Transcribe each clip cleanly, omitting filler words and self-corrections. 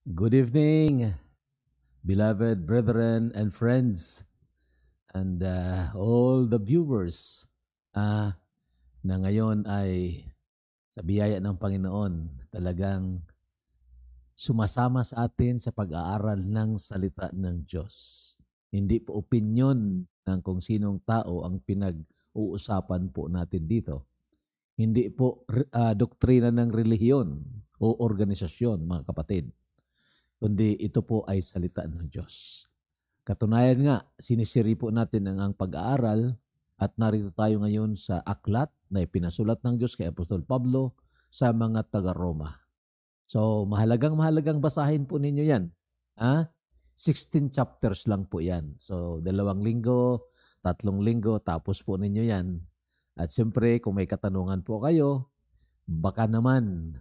Good evening, beloved brethren and friends, and all the viewers na ngayon ay sa biyaya ng Panginoon talagang sumasama sa atin sa pag-aaral ng salita ng Diyos. Hindi po opinyon ng kung sinong tao ang pinag-uusapan po natin dito. Hindi po doktrina ng relihiyon o organisasyon, mga kapatid. Kundi ito po ay salita ng Diyos. Katunayan nga, sinisiri po natin ang pag-aaral at narito tayo ngayon sa aklat na ipinasulat ng Diyos kay Apostol Pablo sa mga taga-Roma. So, mahalagang basahin po ninyo yan. 16 chapters lang po yan. So, 2 linggo, 3 linggo, tapos po ninyo yan. At siyempre, kung may katanungan po kayo, baka naman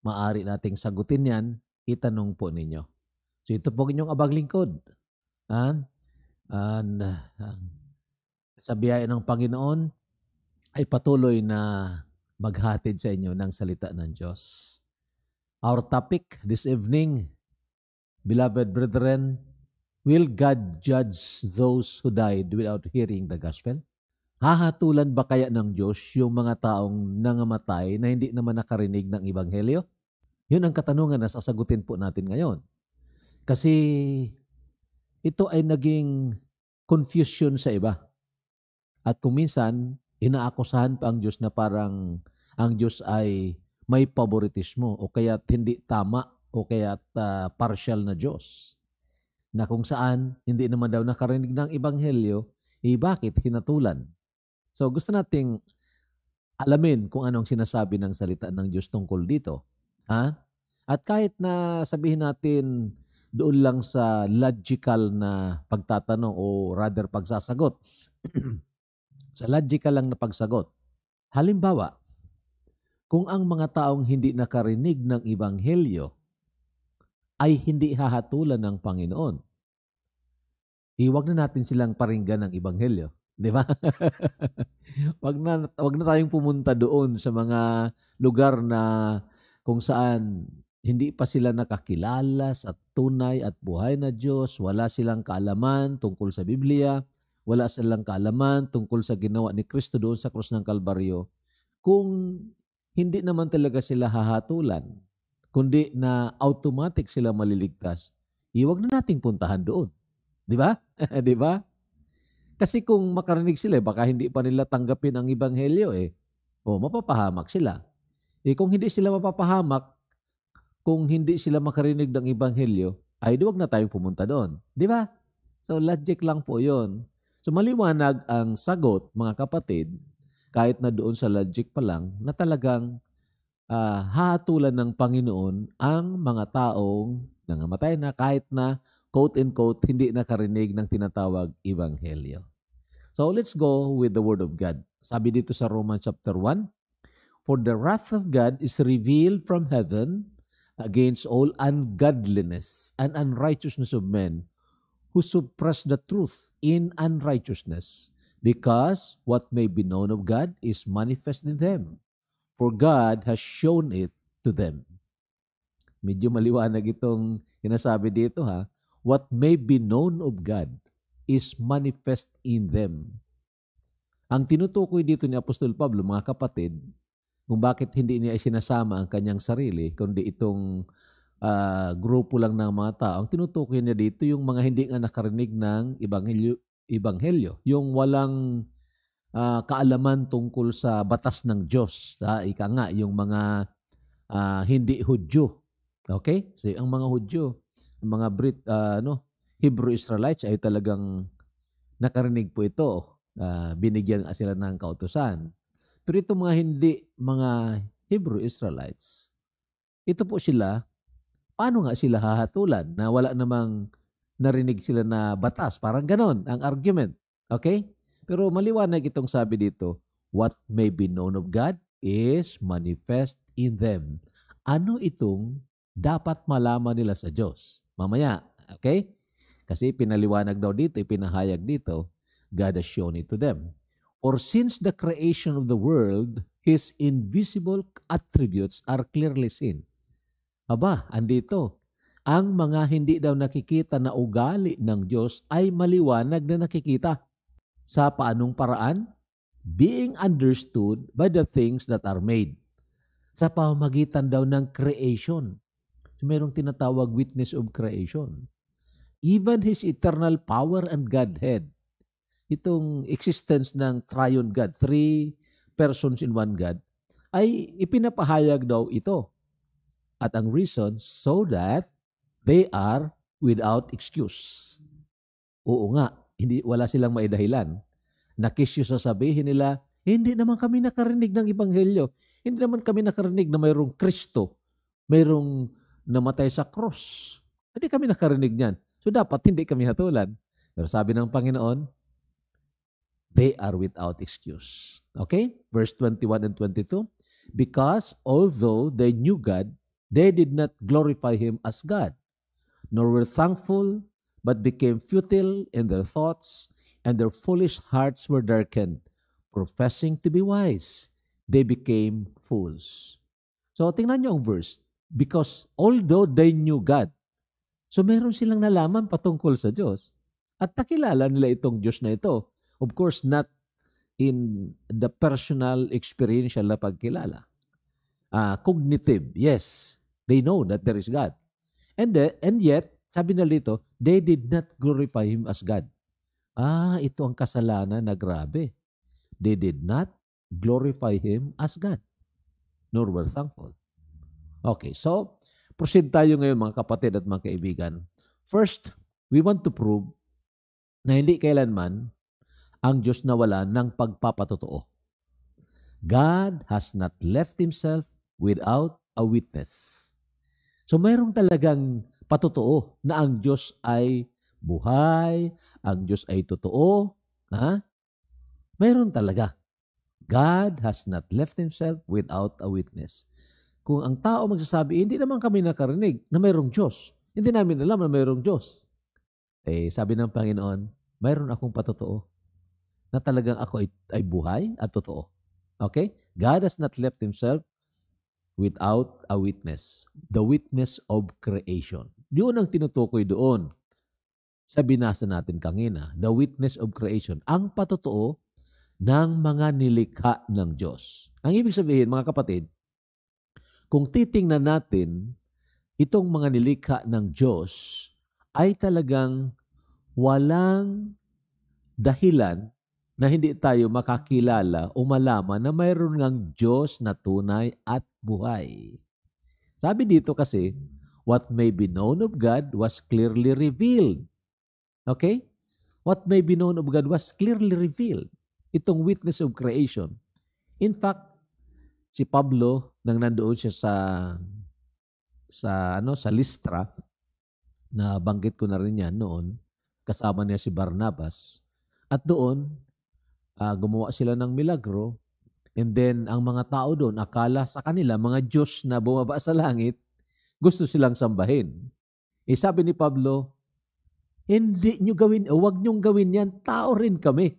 maaari nating sagutin yan, itanong po ninyo. So ito po inyong abang lingkod. And sa biyaya ng Panginoon ay patuloy na maghatid sa inyo ng salita ng Diyos. Our topic this evening, beloved brethren, will God judge those who died without hearing the gospel? Hahatulan ba kaya ng Diyos yung mga taong nangamatay na hindi naman nakarinig ng Ebanghelyo? Yun ang katanungan na sasagutin po natin ngayon. Kasi ito ay naging confusion sa iba. At kung minsan, inaakusahan pa ang Diyos na parang ang Diyos ay may favoritismo o kaya hindi tama o kaya partial na Diyos. Na kung saan, hindi naman daw nakarinig ng Ebanghelyo, bakit hinatulan? So gusto nating alamin kung anong sinasabi ng salita ng Diyos tungkol dito. At kahit na sabihin natin doon lang sa logical na pagtatanong o rather pagsasagot, sa logical lang na pagsagot. Halimbawa, kung ang mga taong hindi nakarinig ng Ebanghelyo ay hindi hahatulan ng Panginoon, huwag na natin silang paringgan ng Ebanghelyo. Di ba? wag na tayong pumunta doon sa mga lugar na kung saan hindi pa sila nakakilala sa tunay at buhay na Diyos, wala silang kaalaman tungkol sa Biblia, wala silang kaalaman tungkol sa ginawa ni Kristo doon sa krus ng Kalbaryo. Kung hindi naman talaga sila hahatulan, kundi na automatic sila maliligtas, huwag na nating puntahan doon. Di ba? Di ba? Kasi kung makarinig sila, baka hindi pa nila tanggapin ang Ebanghelyo mapapahamak sila. Kung hindi sila mapapahamak, kung hindi sila makarinig ng Ebanghelyo, ay huwag na tayong pumunta doon. Di ba? So logic lang po yun. So maliwanag ang sagot, mga kapatid, kahit na doon sa logic pa lang, na talagang hahatulan ng Panginoon ang mga taong nangamatay na kahit na quote-unquote, hindi nakarinig ng tinatawag Ebanghelyo. So let's go with the Word of God. Sabi dito sa Romans chapter 1, for the wrath of God is revealed from heaven against all ungodliness and unrighteousness of men who suppress the truth in unrighteousness, because what may be known of God is manifest in them, for God has shown it to them. Medyo maliwanag itong sinasabi dito What may be known of God is manifest in them. Ang tinutukoy dito ni Apostol Pablo, mga kapatid, kung bakit hindi niya isinasama ang kanyang sarili, kundi itong grupo lang ng mga tao, ang tinutukoy niya dito yung mga hindi nga nakarinig ng Ebanghelyo, yung walang kaalaman tungkol sa batas ng Diyos. Ika nga, yung mga hindi Hudyo. Okay? So, ang mga Hudyo, ang mga Hebrew Israelites ay talagang nakarinig po ito. Binigyan sila ng kautusan. Pero itong mga Hebrew Israelites, ito po sila, paano nga sila hahatulan na wala namang narinig sila na batas? Parang ganon ang argument. Okay? Pero maliwanag itong sabi dito, what may be known of God is manifest in them. Ano itong dapat malaman nila sa Diyos? Mamaya, okay? Kasi pinaliwanag daw dito, ipinahayag dito, God has shown it to them. For since the creation of the world, His invisible attributes are clearly seen. Aba, andito. ang mga hindi daw nakikita na ugali ng Diyos ay maliwanag na nakikita. Sa paanong paraan? Being understood by the things that are made. Sa pamamagitan daw ng creation. So, mayroong tinatawag witness of creation. Even His eternal power and Godhead, itong existence ng triune God, 3 persons in one God, ay ipinapahayag daw ito. At ang reason, so that they are without excuse. Oo nga, wala silang maidahilan. Nakisyo sasabihin nila, hindi naman kami nakarinig ng Ebanghelyo. Hindi naman kami nakarinig na mayroong Kristo, mayroong namatay sa cross. Hindi kami nakarinig niyan. So dapat hindi kami hatulan. Pero sabi ng Panginoon, they are without excuse. Okay? Verse 21 and 22. Because although they knew God, they did not glorify Him as God, nor were thankful, but became futile in their thoughts, and their foolish hearts were darkened. Professing to be wise, they became fools. So, tingnan niyo ang verse. Because although they knew God, so meron silang nalaman patungkol sa Diyos. At nakilala nila itong Diyos na ito. Of course, not in the personal experiential na pagkilala. Cognitive, yes. They know that there is God. And yet, sabi na dito, they did not glorify Him as God. Ito ang kasalanan na grabe. They did not glorify Him as God, nor were thankful. Okay, so proceed tayo ngayon mga kapatid at mga kaibigan. First, we want to prove na hindi kailanman ang Diyos nawala ng pagpapatotoo. God has not left Himself without a witness. So mayroong talagang patotoo na ang Diyos ay buhay, ang Diyos ay totoo. Mayroon talaga. God has not left Himself without a witness. Kung ang tao magsasabi, hindi naman kami nakarinig na mayroong Diyos. Hindi namin alam na mayroong Diyos. Sabi ng Panginoon, mayroon akong patotoo na talagang ako ay buhay at totoo. Okay? God has not left Himself without a witness. The witness of creation. Yun ang tinutukoy doon sa binasa natin kanina. The witness of creation. Ang patotoo ng mga nilikha ng Diyos. Ang ibig sabihin, mga kapatid, kung titingnan natin itong mga nilikha ng Diyos, ay talagang walang dahilan na hindi tayo makakilala o malaman na mayroon ngang Diyos na tunay at buhay. Sabi dito kasi, what may be known of God was clearly revealed. Okay? What may be known of God was clearly revealed. Itong witness of creation. In fact, si Pablo, nang nandoon siya sa Listra, na banggit ko na rin yan noon, kasama niya si Barnabas, at doon, gumawa sila ng milagro, and then ang mga tao doon, akala sa kanila, mga Diyos na bumaba sa langit, gusto silang sambahin. Sabi ni Pablo, hindi nyo gawin, huwag nyong gawin yan, tao rin kami.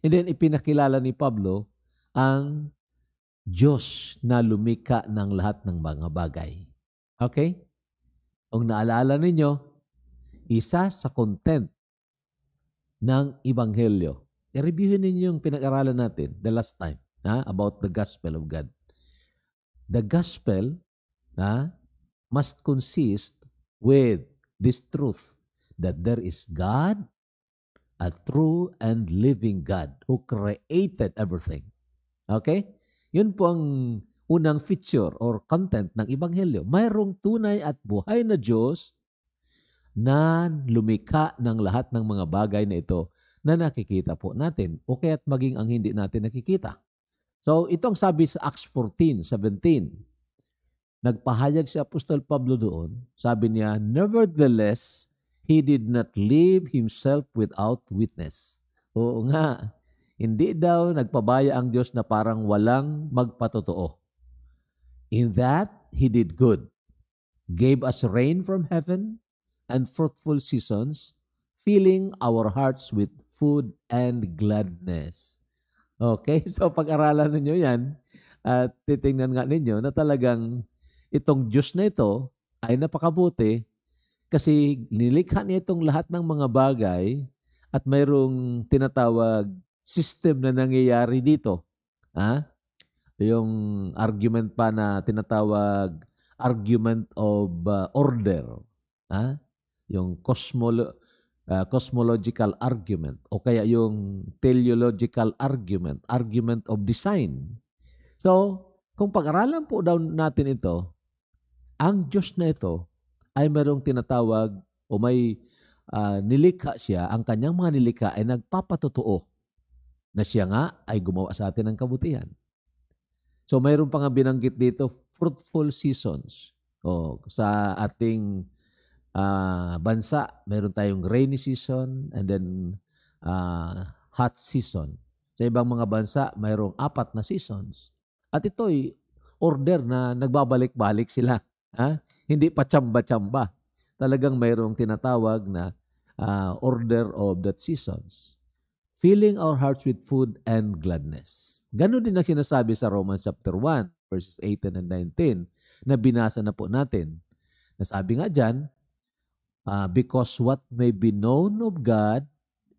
And then ipinakilala ni Pablo ang Diyos na lumikha ng lahat ng mga bagay. Okay? Kung naalala ninyo, isa sa content ng Ebanghelyo, i-reviewin ninyo yung pinag-aralan natin the last time about the gospel of God. The gospel must consist with this truth that there is God, a true and living God who created everything. Okay? Yun po ang unang feature or content ng Ebanghelyo. Mayroong tunay at buhay na Diyos na lumikha ng lahat ng mga bagay na ito na nakikita po natin o kaya't maging ang hindi natin nakikita. So, ito ang sabi sa Acts 14:17. Nagpahayag si Apostol Pablo doon. Sabi niya, nevertheless, he did not leave himself without witness. Oo nga, hindi daw nagpabaya ang Diyos na parang walang magpatotoo. In that, he did good. Gave us rain from heaven and fruitful seasons, filling our hearts with food and gladness. Okay, so pag-aralan ninyo yan at titingnan nga ninyo na talagang itong Diyos na ito ay napakabuti Kasi nilikha niya itong lahat ng mga bagay at mayroong tinatawag system na nangyayari dito. Yung argument pa na tinatawag argument of order. Yung cosmological argument o kaya yung teleological argument, argument of design. So, kung pag-aralan po daw natin ito, ang Diyos na ito ay mayroong tinatawag o may nilikha siya, ang kanyang mga nilikha ay nagpapatotoo na siya nga ay gumawa sa atin ng kabutihan. So mayroon pa nga binanggit dito, fruitful seasons. Sa ating bansa, mayroon tayong rainy season and then hot season. Sa ibang mga bansa, mayroong 4 na seasons. At ito'y order na nagbabalik-balik sila. Hindi pa tsamba-tsamba. Talagang mayroong tinatawag na order of that seasons. Filling our hearts with food and gladness. Ganon din ang sinasabi sa Romans chapter 1, verses 18 and 19, na binasa na po natin. Nasabi nga dyan, because what may be known of God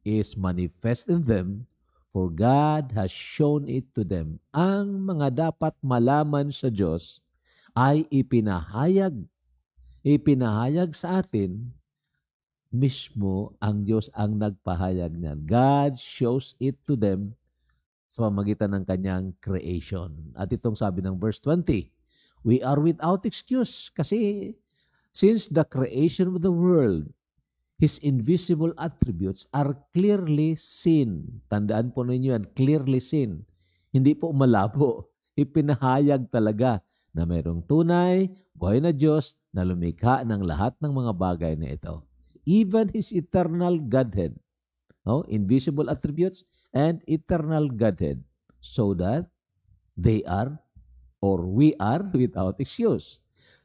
is manifest in them, for God has shown it to them. Ang mga dapat malaman sa Diyos ay ipinahayag sa atin. Mismo ang Diyos ang nagpahayag niyan. God shows it to them sa pamamagitan ng kanyang creation. At itong sabi ng verse 20, we are without excuse kasi since the creation of the world, His invisible attributes are clearly seen. Tandaan po ninyo yan, clearly seen. Hindi po malabo. Ipinahayag talaga na mayroong tunay, buhay na Diyos na lumikha ng lahat ng mga bagay na ito. Even His eternal Godhead, invisible attributes and eternal Godhead, so that they are or we are without excuse.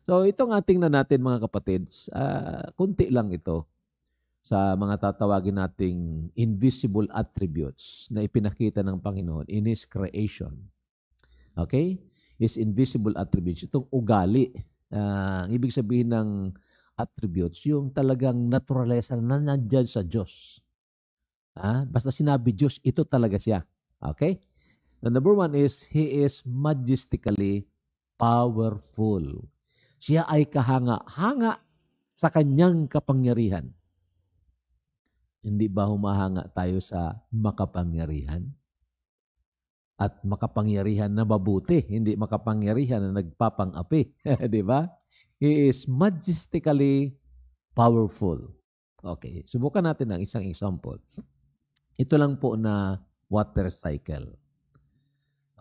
So itong ating na natin mga kapatid, kunti lang ito sa mga tatawagin nating invisible attributes na ipinakita ng Panginoon in His creation. Okay? His invisible attributes. Itong ugali. Ang ibig sabihin ng attributes, yung talagang naturalesa na nandyan sa Diyos. Basta sinabi Diyos, ito talaga siya. Okay? The number 1 is, He is majestically powerful. Siya ay kahanga-hanga sa kanyang kapangyarihan. Hindi ba humahanga tayo sa makapangyarihan? At makapangyarihan na mabuti, hindi makapangyarihan na nagpapang-api. Di ba? He is majestically powerful. Okay, subukan natin ng isang example. Ito lang po na water cycle.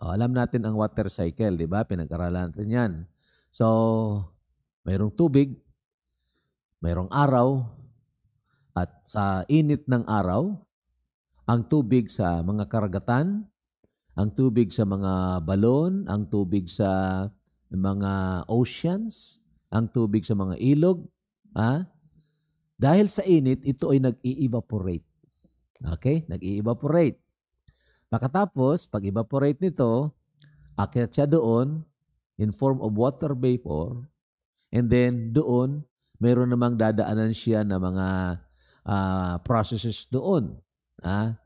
Alam natin ang water cycle, di ba? Pinag-aralan natin yan. So, mayroong tubig, mayroong araw, at sa init ng araw, ang tubig sa mga karagatan, ang tubig sa mga balon, ang tubig sa mga oceans, ang tubig sa mga ilog, dahil sa init, ito ay nag-i-evaporate. Okay? Nag-i-evaporate. Pagkatapos, pag-evaporate nito, akyat siya doon in form of water vapor, and then doon, mayroon namang dadaanan siya na mga processes doon.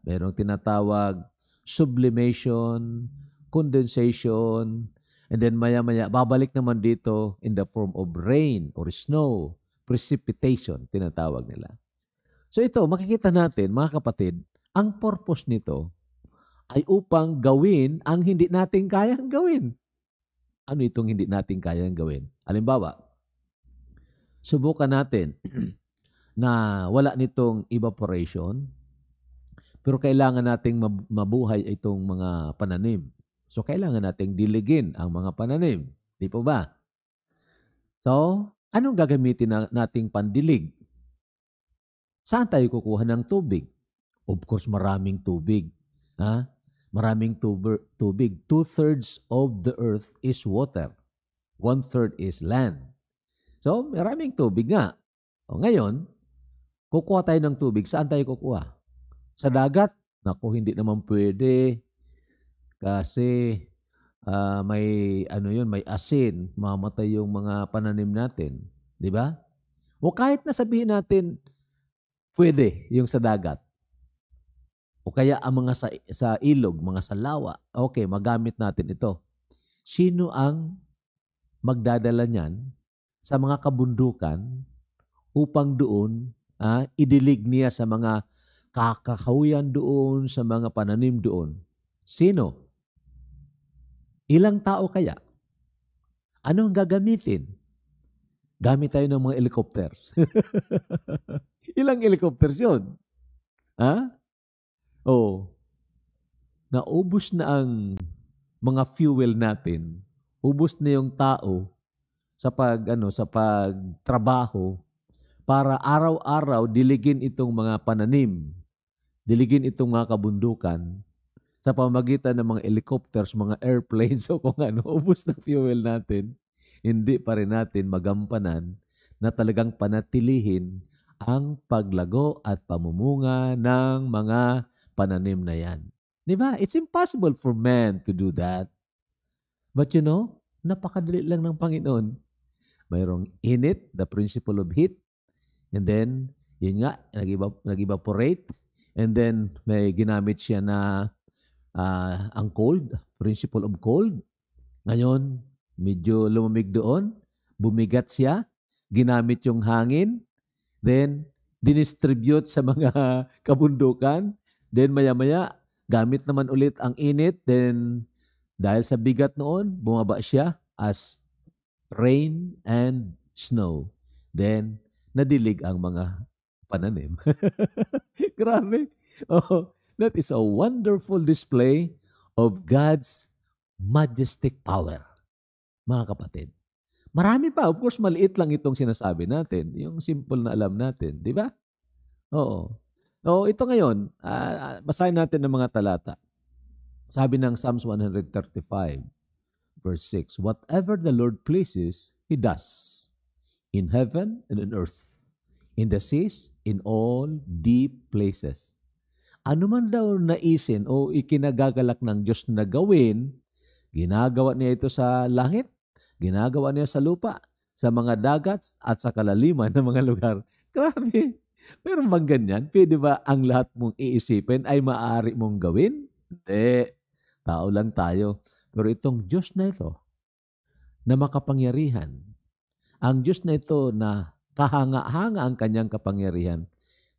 Mayroong tinatawag sublimation, condensation, and then maya-maya, babalik naman dito in the form of rain or snow, precipitation, tinatawag nila. So ito, makikita natin, mga kapatid, ang purpose nito ay upang gawin ang hindi natin kayang gawin. Ano itong hindi natin kayang gawin? Halimbawa, subukan natin na wala nitong evaporation, pero kailangan nating mabuhay itong mga pananim. So, kailangan nating diligin ang mga pananim. Di po ba? So, anong gagamitin nating pandilig? Saan tayo kukuha ng tubig? Of course, maraming tubig. Maraming tubig. 2/3 of the earth is water. 1/3 is land. So, maraming tubig nga. Ngayon, kukuha tayo ng tubig. Saan tayo kukuha? Sa dagat? Naku, hindi naman pwede. Kasi may asin. Mamatay yung mga pananim natin. Di ba? O kahit na sabihin natin, pwede yung sa dagat. O kaya ang mga sa ilog, mga sa lawa. Okay, magamit natin ito. Sino ang magdadala niyan sa mga kabundukan upang doon idilig niya sa mga kakahuyan doon, sa mga pananim doon? Sino? Ilang tao kaya? Anong gagamitin? Gamit tayo ng mga helicopters. Ilang helicopters yun? Naubos na ang mga fuel natin. Ubos na yung tao sa pagtrabaho para araw-araw diligin itong mga pananim, diligin itong mga kabundukan sa pamamagitan ng mga helicopters, mga airplanes o kung ano. Ubos na fuel natin. Hindi pa rin natin magampanan na talagang panatilihin ang paglago at pamumunga ng mga pananim na yan. Diba? It's impossible for man to do that. But napakadali lang ng Panginoon. Mayroong init, the principle of heat, and then, yun nga, nag-evaporate, and then may ginamit siya na ang cold, principle of cold. Ngayon, medyo lumamig doon, bumigat siya, ginamit yung hangin, then dinistribute sa mga kabundukan, then maya-maya, gamit naman ulit ang init, then dahil sa bigat noon, bumaba siya as rain and snow. Then, nadilig ang mga pananim. Grabe. That is a wonderful display of God's majestic power. Mga kapatid. Marami pa. Of course, maliit lang itong sinasabi natin. Yung simple na alam natin. Di ba? Oo. Ito ngayon, basahin natin ng mga talata. Sabi ng Psalms 135, verse 6, whatever the Lord pleases, He does. In heaven and on earth. In the seas, in all deep places. Ano man daw naisin o ikinagagalak ng Diyos na gawin, ginagawa niya ito sa langit, ginagawa niya sa lupa, sa mga dagat at sa kalaliman ng mga lugar. Grabe. Meron bang ganyan? Pwede ba ang lahat mong iisipin ay maaari mong gawin? Hindi. Tao lang tayo. Pero itong Diyos na ito, na makapangyarihan, ang Diyos na ito na kahanga-hanga ang kanyang kapangyarihan,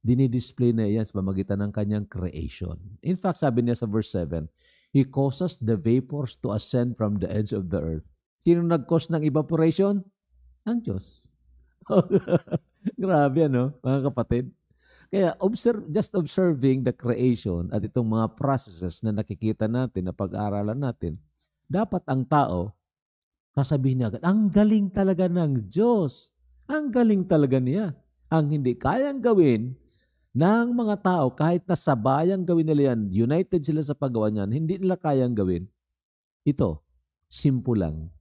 dinidisplay na yan sa pamagitan ng kanyang creation. In fact, sabi niya sa verse 7, He causes the vapors to ascend from the edge of the earth. Sino nag-cause ng evaporation? Ang Diyos. Grabe, mga kapatid? Kaya just observing the creation at itong mga processes na nakikita natin, na pag-aaralan natin, dapat ang tao, kasabihin niya agad, ang galing talaga ng Diyos. Ang galing talaga niya. Ang hindi kayang gawin ng mga tao, kahit na sabayang gawin nila yan, united sila sa paggawa niyan, hindi nila kayang gawin. Ito, simple lang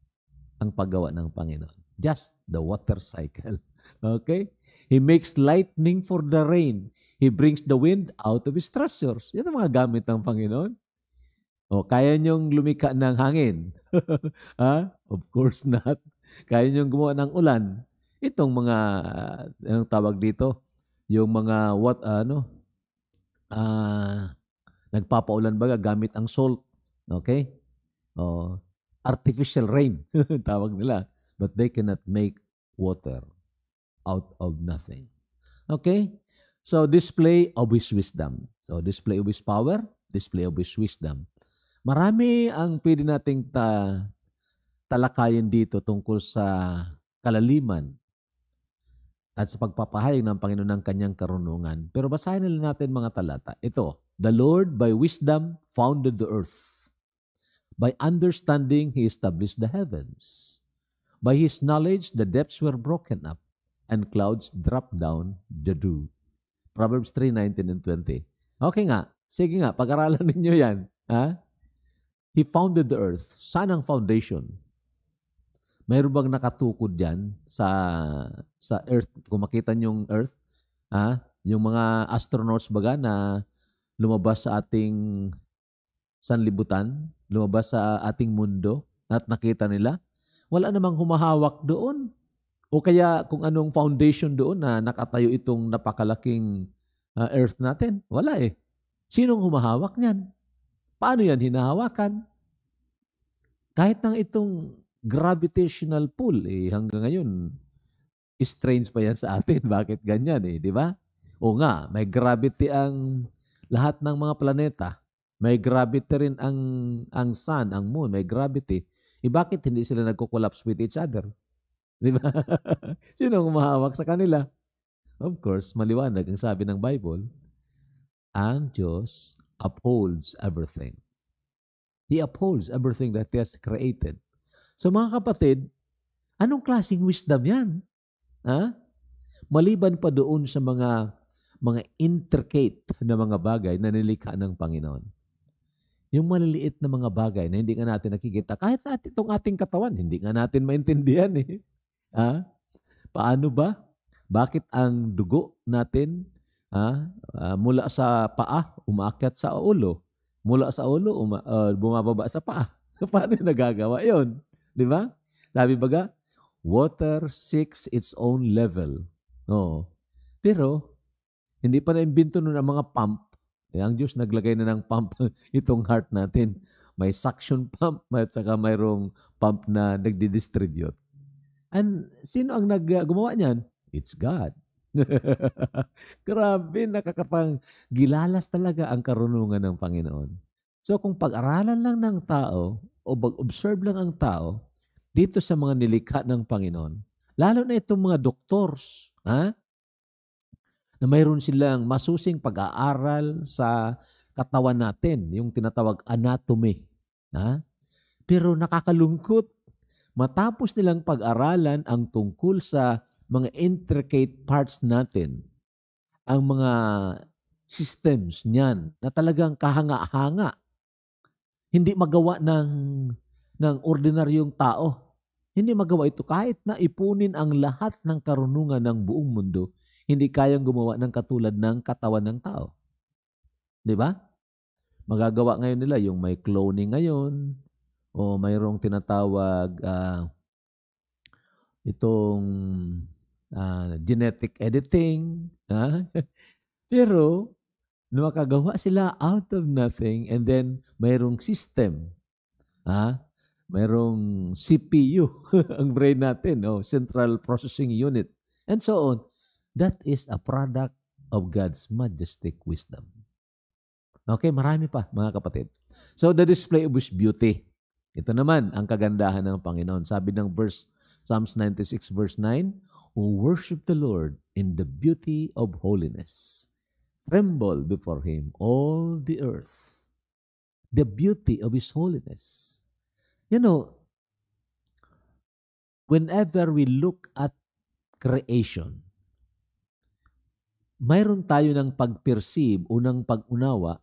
ang paggawa ng Panginoon. Just the water cycle. Okay? He makes lightning for the rain. He brings the wind out of his treasures. Yan ang mga gamit ng Panginoon. Kaya niyong lumika ng hangin? Of course not. Kaya niyong gumawa ng ulan? Itong mga, anong tawag dito? Yung mga nagpapaulan baga gamit ang salt. Okay? Artificial rain, tawag nila. But they cannot make water out of nothing. Okay? So, display of His wisdom. So, display of His power, display of His wisdom. Marami ang pwede nating talakayin dito tungkol sa kalaliman at sa pagpapahayag ng Panginoon ng kanyang karunungan. Pero basahin nila natin mga talata. Ito, the Lord by wisdom founded the earth. By understanding, He established the heavens. By His knowledge, the depths were broken up, and clouds dropped down the dew. Proverbs 3:19 and 20. Okay nga. Sige nga, pag-aralan ninyo yan. He founded the earth. Saan ang foundation? Mayroon bang nakatukod dyan sa earth? Kung makita nyo yung earth, yung mga astronauts baga na lumabas sa ating sanlibutan, lumabas sa ating mundo at nakita nila, wala namang humahawak doon. O kaya kung anong foundation doon na nakatayo itong napakalaking earth natin? Wala eh. Sinong humahawak niyan? Paano yan hinahawakan? Kahit nang itong gravitational pull, hanggang ngayon, strange pa yan sa atin. Bakit ganyan di ba? O nga, may gravity ang lahat ng mga planeta. May gravity rin ang sun, ang moon, may gravity. Bakit hindi sila nagko-collapse with each other? Di ba? Sino ang humahawak sa kanila? Of course, maliwanag ang sabi ng Bible, ang Diyos upholds everything. He upholds everything that He has created. So mga kapatid, anong klaseng wisdom yan? Maliban pa doon sa mga intricate na mga bagay na nilikha ng Panginoon. Yung maliliit na mga bagay na hindi nga natin nakikita, kahit itong ating katawan, hindi nga natin maintindihan Paano ba? Bakit ang dugo natin mula sa paa, umaakyat sa ulo? Mula sa ulo, bumababa sa paa. Paano nagagawa yun? Di ba? Sabi baga, water seeks its own level. Pero, hindi pa na-imbento nun ang mga pump. Ang Diyos naglagay na ng pump itong heart natin. May suction pump at saka mayroong pump na nagdi-distribute. And sino ang gumawa niyan? It's God. Grabe, gilalas talaga ang karunungan ng Panginoon. So kung pag-aralan lang ng tao o pag-observe lang ang tao dito sa mga nilikha ng Panginoon, lalo na itong mga doctors, na mayroon silang masusing pag-aaral sa katawan natin, yung tinatawag anatomy. Pero nakakalungkot, matapos nilang pag-aralan ang tungkol sa mga intricate parts natin, ang mga systems niyan na talagang kahanga-hanga, hindi magawa ng ordinaryong tao. Hindi magawa ito kahit na ipunin ang lahat ng karunungan ng buong mundo, hindi kayang gumawa ng katulad ng katawan ng tao. Di ba? Magagawa ngayon nila yung may cloning ngayon, o mayroong tinatawag itong genetic editing. Pero, makagawa sila out of nothing and then mayroong system. Mayroong CPU, ang brain natin, Central Processing Unit, and so on. That is a product of God's majestic wisdom. Okay, marami pa mga kapatid. So, the display of His beauty. Ito naman ang kagandahan ng Panginoon. Sabi ng Psalms 96 verse 9, "Who worship the Lord in the beauty of holiness. Tremble before Him, all the earth." The beauty of His holiness. You know, whenever we look at creation, mayroon tayo ng pag-perceive o ng pag-unawa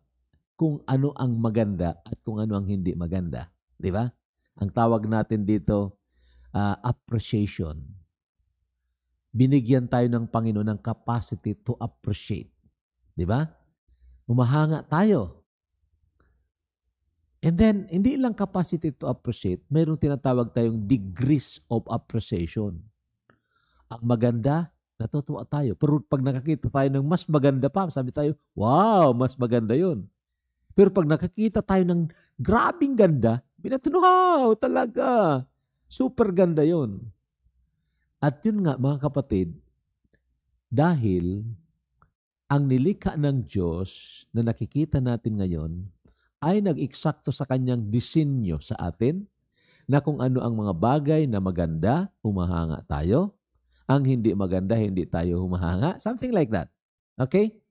kung ano ang maganda at kung ano ang hindi maganda. Di ba? Ang tawag natin dito, appreciation. Binigyan tayo ng Panginoon ng capacity to appreciate. Di ba? Humahanga tayo. And then, hindi lang capacity to appreciate, mayroong tinatawag tayong degrees of appreciation. Ang maganda, natutuwa tayo. Pero pag nakakita tayo ng mas maganda pa, sabi tayo, wow, mas maganda yun. Pero pag nakakita tayo ng grabing ganda, wow, talaga, super ganda yun. At yun nga, mga kapatid, dahil ang nilikha ng Diyos na nakikita natin ngayon ay nag-eksakto sa kanyang disenyo sa atin na kung ano ang mga bagay na maganda, humahanga tayo. Ang hindi maganda, hindi tayo humahanga. Something like that. Okay?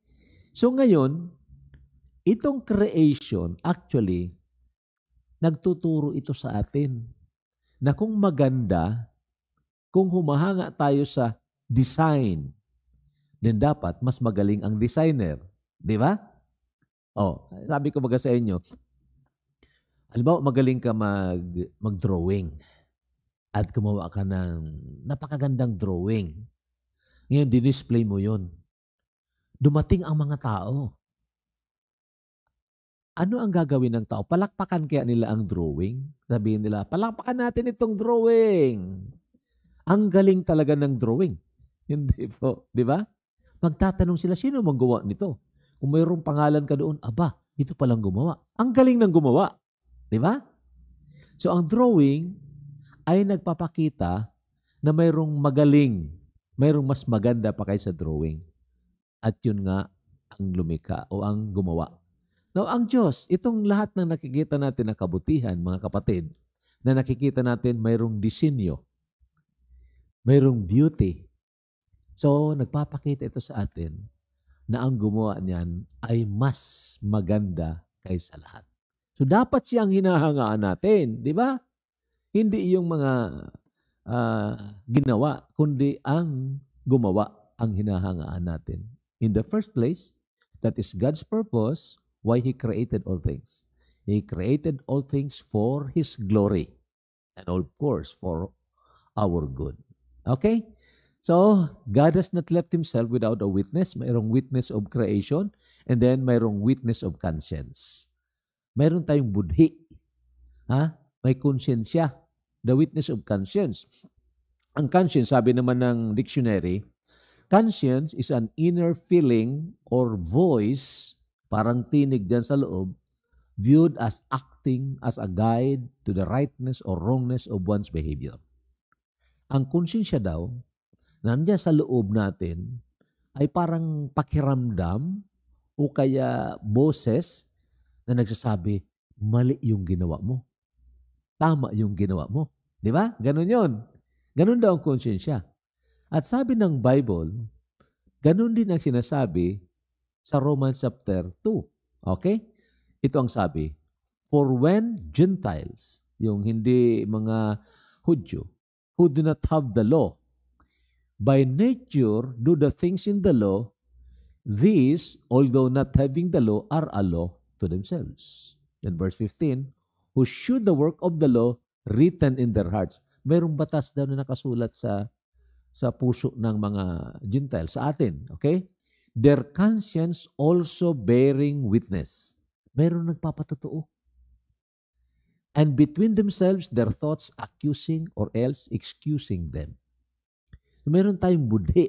So ngayon, itong creation, actually, nagtuturo ito sa atin na kung maganda, kung humahanga tayo sa design, then dapat mas magaling ang designer. Di ba? Sabi ko baga sa inyo, halimbawa magaling ka mag-drawing at gumawa ka ng napakagandang drawing. Ngayon, dinisplay mo yun. Dumating ang mga tao. Ano ang gagawin ng tao? Palakpakan kaya nila ang drawing? Sabihin nila, palakpakan natin itong drawing. Ang galing talaga ng drawing. Hindi po, di ba? Magtatanong sila, sino mang gawa nito? Kung mayroong pangalan ka doon, aba, ito palang gumawa. Ang galing ng gumawa. Di ba? So ang drawing ay nagpapakita na mayroong magaling, mayroong mas maganda pa kaysa drawing. At yun nga ang lumikha o ang gumawa. Now, ang Diyos, itong lahat ng nakikita natin na kabutihan, mga kapatid, na nakikita natin mayroong disenyo, mayroong beauty. So, nagpapakita ito sa atin na ang gumawa niyan ay mas maganda kaysa lahat. So, dapat siyang hinahangaan natin, di ba? Hindi yung mga ginawa, kundi ang gumawa ang hinahangaan natin. In the first place, that is God's purpose why He created all things. He created all things for His glory and of course for our good. Okay? So, God has not left Himself without a witness. Mayroong witness of creation and then mayroong witness of conscience. Mayroon tayong budhi. May konsyensya. The witness of conscience. Ang conscience, sabi naman ng dictionary, conscience is an inner feeling or voice, parang tinig dyan sa loob, viewed as acting as a guide to the rightness or wrongness of one's behavior. Ang konsensya daw, nandiyan sa loob natin, ay parang pakiramdam o kaya boses na nagsasabi, mali yung ginawa mo. Tama yung ginawa mo. Di ba? Ganon yun. Ganon daw ang konsensya. At sabi ng Bible, ganon din ang sinasabi sa Romans chapter 2. Okay? Ito ang sabi, for when Gentiles, yung hindi mga Hudyo, who do not have the law, by nature do the things in the law, these, although not having the law, are a law to themselves. In verse 15, who should the work of the law written in their hearts. Mayroong batas daw na nakasulat sa puso ng mga Gentiles, sa atin. Okay? Their conscience also bearing witness. Mayroong nagpapatotoo. And between themselves, their thoughts accusing or else excusing them. So, mayroon tayong budhi.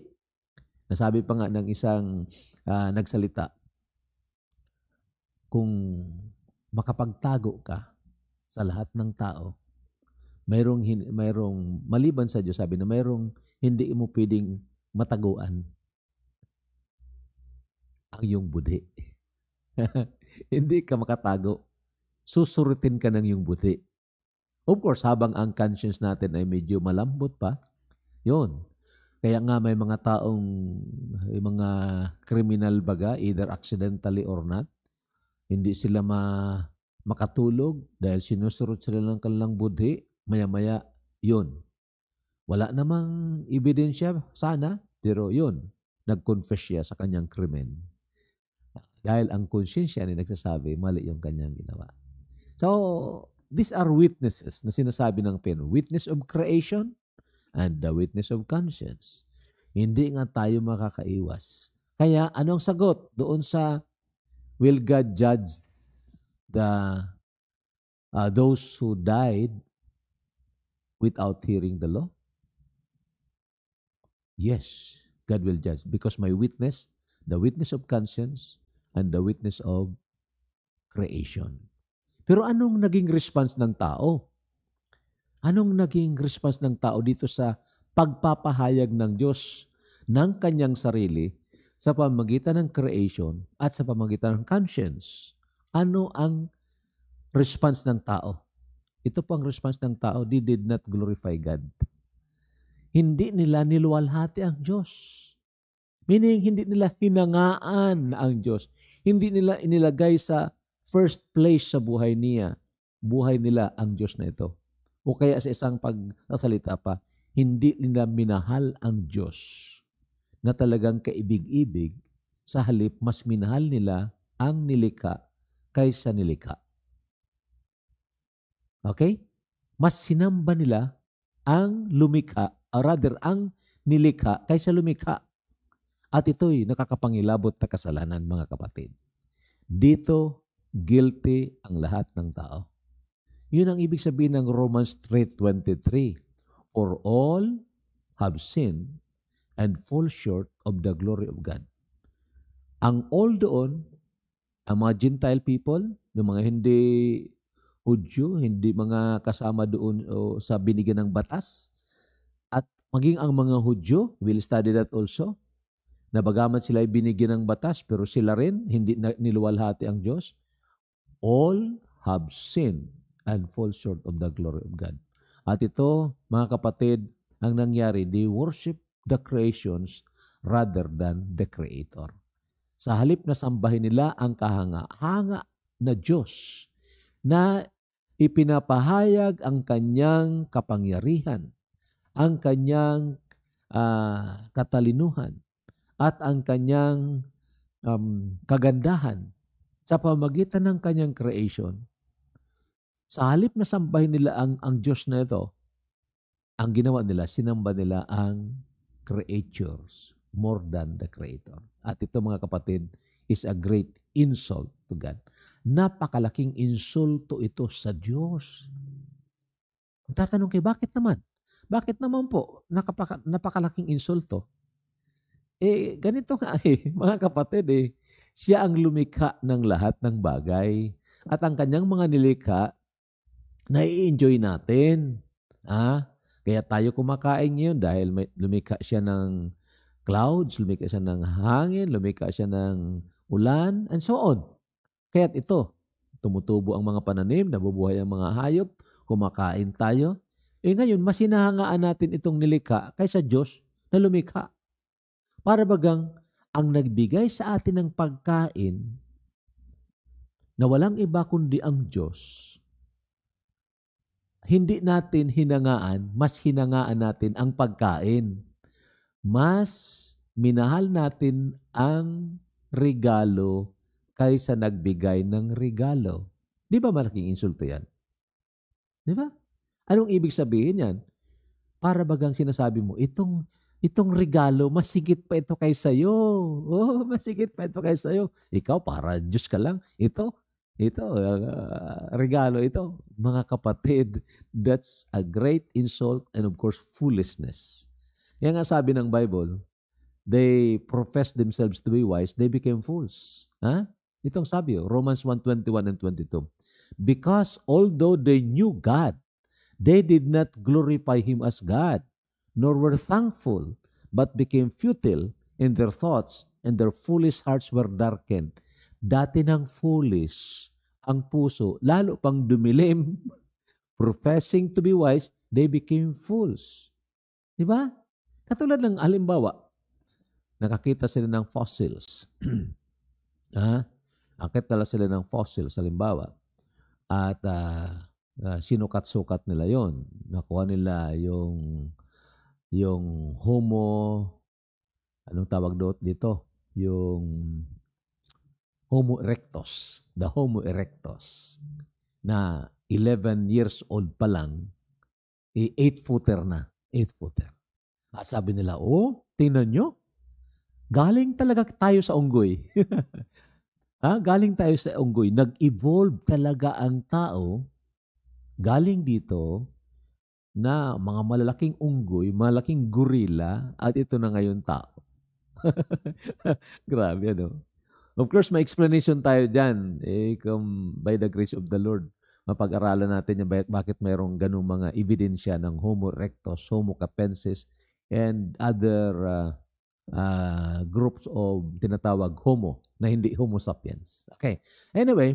Nasabi pa nga ng isang nagsalita, kung makapagtago ka sa lahat ng tao, mayroong maliban sa Diyos, sabi na mayroong hindi mo pwedeng mataguan ang iyong budhi. Hindi ka makatago. Susuritin ka ng iyong budhi. Of course, habang ang conscience natin ay medyo malambot pa, yun. Kaya nga may mga taong, mga criminal baga, either accidentally or not, hindi sila makatulog dahil sinusurot sila ng kanilang budhi, maya-maya, yun. Wala namang ebidensya sana, pero yun, nag-confess siya sa kanyang krimen. Dahil ang konsyensya niya nagsasabi, mali yung kanyang ginawa. So, these are witnesses na sinasabi ng pen. Witness of creation and the witness of conscience. Hindi nga tayo makakaiwas. Kaya, anong sagot doon sa will God judge those who died without hearing the law? Yes, God will judge because my witness, the witness of conscience, and the witness of creation. Pero anong naging response ng tao? Anong naging response ng tao dito sa pagpapahayag ng Diyos ng kanyang sarili sa pamamagitan ng creation at sa pamamagitan ng conscience? Ano ang response ng tao? Ito po ang response ng tao, they did not glorify God. Hindi nila niluwalhati ang Diyos. Meaning, hindi nila hinangaan ang Diyos. Hindi nila inilagay sa first place sa buhay nila ang Diyos na ito. O kaya sa isang pagsasalita pa, hindi nila minahal ang Diyos na talagang kaibig-ibig, sa halip mas minahal nila ang nilikha kaysa nilikha. Okay? Mas sinamba nila ang lumikha, or rather, ang nilikha kaysa lumikha. At ito'y nakakapangilabot na kasalanan, mga kapatid. Dito, guilty ang lahat ng tao. Yun ang ibig sabihin ng Romans 3:23. For all have sinned and fall short of the glory of God. Ang all doon, ang mga Gentile people, yung mga hindi Hudyo, hindi mga kasama doon sa binigyan ng batas, at maging ang mga Hudyo, we'll study that also, na bagamat sila ay binigyan ng batas, pero sila rin, hindi niluwalhati ang Diyos, all have sinned and fall short of the glory of God. At ito, mga kapatid, ang nangyari, they worship the creations rather than the Creator. Sa halip na sambahin nila ang kahanga-hanga na Diyos na ipinapahayag ang kanyang kapangyarihan, ang kanyang katalinuhan, at ang kanyang kagandahan sa pamagitan ng kanyang creation. Sa halip na sambahin nila ang Diyos na ito, ang ginawa nila, sinamba nila ang creatures more than the Creator. At ito, mga kapatid, is a great insult to God. Napakalaking insulto ito sa Diyos. Tatanong kayo, bakit naman? Bakit naman po napakalaking insulto? Ganito nga mga kapatid, siya ang lumikha ng lahat ng bagay. At ang kanyang mga nilikha, nai-enjoy natin. Kaya tayo kumakain ngayon dahil lumikha siya ng clouds, lumikha siya ng hangin, lumikha siya ng ulan, and so on. Kaya't ito, tumutubo ang mga pananim, nabubuhay ang mga hayop, kumakain tayo. Ngayon, mas hinahangaan natin itong nilikha kaysa Diyos na lumikha. Para bagang ang nagbigay sa atin ng pagkain na walang iba kundi ang Diyos, hindi natin hinangaan, mas hinangaan natin ang pagkain. Mas minahal natin ang regalo kaysa nagbigay ng regalo. Di ba malaking insulto yan? Di ba? Anong ibig sabihin yan? Para bagang sinasabi mo, itong regalo, mas higit pa ito kaysa iyo. Mas higit pa ito kaysa iyo. Ikaw, para Diyos ka lang. Ito, regalo ito. Mga kapatid, that's a great insult and of course, foolishness. Yan nga sabi ng Bible, they professed themselves to be wise, they became fools. Itong sabi, Romans 1:21 and 22. Because although they knew God, they did not glorify Him as God, nor were thankful, but became futile in their thoughts, and their foolish hearts were darkened. Dati nang foolish ang puso, lalo pang dumilim. Professing to be wise, they became fools. Di ba? Katulad ng halimbawa, nakakita sila ng fossils. Nakakita sila ng fossils, halimbawa. At sinukat-sukat nila yon. Nakuha nila yung Homo, anong tawag dito? Yung Homo erectus. The Homo erectus. Na 11 years old pa lang, 8-footer na. 8-footer. At sabi nila, tingnan nyo, galing talaga tayo sa unggoy. Galing tayo sa unggoy. Nag-evolve talaga ang tao galing dito na mga malalaking unggoy, malaking gorilla, at ito na ngayon tao. Grabe, Of course, may explanation tayo dyan. By the grace of the Lord, mapag-aralan natin yung bakit mayroong ganung mga ebidensya ng Homo erectus, Homo capensis, and other groups of tinatawag Homo na hindi Homo sapiens. Okay. Anyway,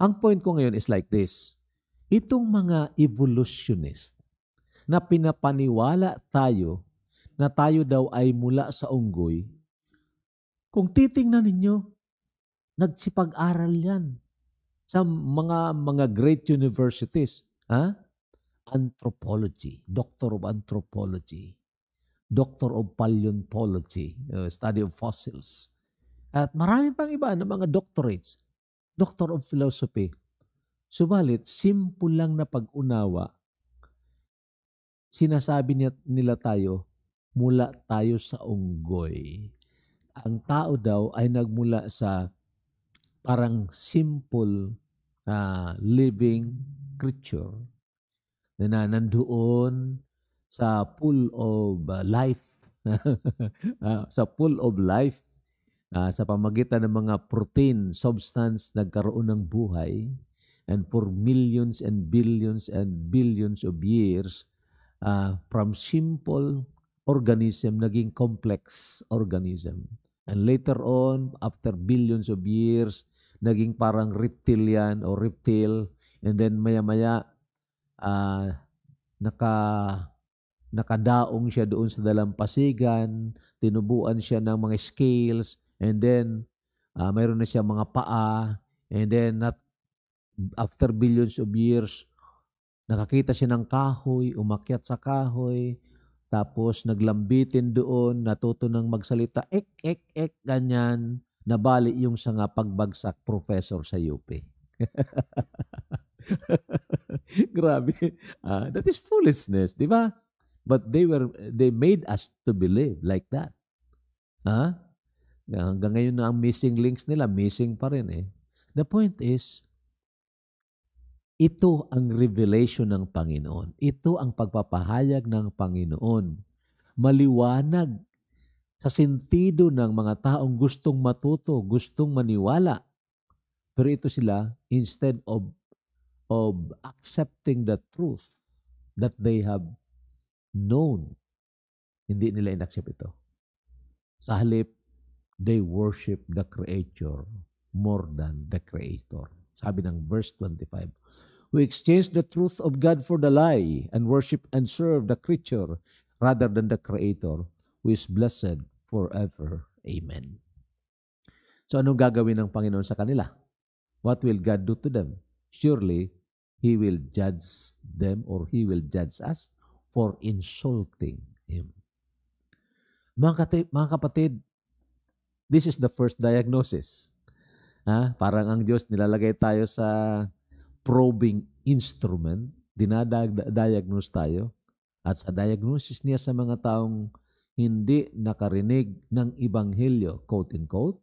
ang point ko ngayon is like this. Itong mga evolutionist na pinapaniwala tayo na tayo daw ay mula sa unggoy, kung titingnan ninyo, nagsipag-aral yan sa mga great universities. Anthropology, Doctor of Anthropology, Doctor of Paleontology, Study of Fossils. At marami pang iba na mga doctorates, Doctor of Philosophy. Subalit, simple lang na pag-unawa, sinasabi nila tayo, mula tayo sa unggoy. Ang tao daw ay nagmula sa parang simple living creature na nandoon sa pool of life. Sa pool of life, sa pamagitan ng mga protein substance nagkaroon ng buhay, and for millions and billions of years, from simple organism naging complex organism. And later on, after billions of years, naging parang reptilian o reptile, and then maya-maya nakadaong siya doon sa dalampasigan, tinubuan siya ng mga scales, and then mayroon na siya mga paa, and then after billions of years, nakakita siya ng kahoy, umakyat sa kahoy, tapos naglambitin doon, natuto ng magsalita, ganyan, nabali yung sa nga pagbagsak professor sa UP. Grabe. That is foolishness, di ba? But they made us to believe like that. Hanggang ngayon na ang missing links nila, missing pa rin eh. The point is, ito ang revelation ng Panginoon. Ito ang pagpapahayag ng Panginoon. Maliwanag sa sentido ng mga taong gustong matuto, gustong maniwala. Pero ito sila, instead of accepting the truth that they have known, hindi nila in-accept ito. Sa halip, they worship the Creator more than the Creator. Sabi ng verse 25, "We exchange the truth of God for the lie and worship and serve the creature rather than the Creator, who is blessed forever. Amen." So anong gagawin ng Panginoon sa kanila? What will God do to them? Surely, He will judge them, or He will judge us for insulting Him. Mga kapatid, this is the first diagnosis. Parang ang Diyos, nilalagay tayo sa probing instrument, dinadiagnose tayo, at sa diagnosis niya sa mga taong hindi nakarinig ng Ebanghelyo, quote-unquote,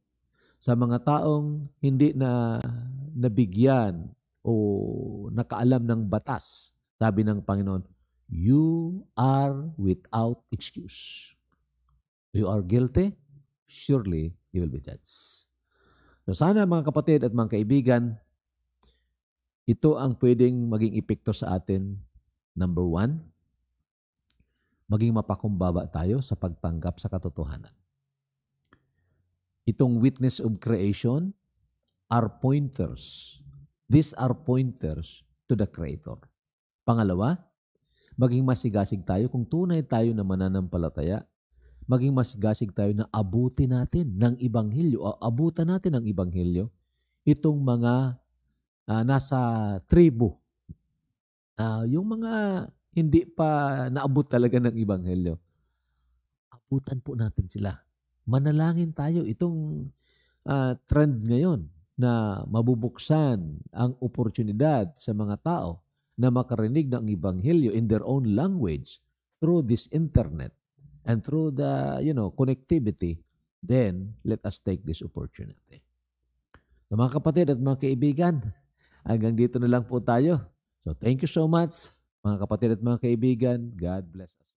sa mga taong hindi na nabigyan o nakaalam ng batas, sabi ng Panginoon, you are without excuse. You are guilty, surely you will be judged. So sana mga kapatid at mga kaibigan, ito ang pwedeng maging epekto sa atin. Number 1, maging mapakumbaba tayo sa pagtanggap sa katotohanan. Itong witness of creation are pointers. These are pointers to the Creator. Pangalawa, maging masigasig tayo kung tunay tayo na mananampalataya. Maging masigasig tayo na abutin natin ng Ebanghelyo, abutan natin ng Ebanghelyo, itong mga nasa tribu. Yung mga hindi pa naabot talaga ng Ebanghelyo. Abutan po natin sila. Manalangin tayo itong trend ngayon na mabubuksan ang oportunidad sa mga tao na makarinig ng Ebanghelyo in their own language through this internet. And through the, connectivity, then let us take this opportunity. So, mga kapatid at mga kaibigan, hanggang dito na lang po tayo. So thank you so much, mga kapatid at mga kaibigan. God bless us.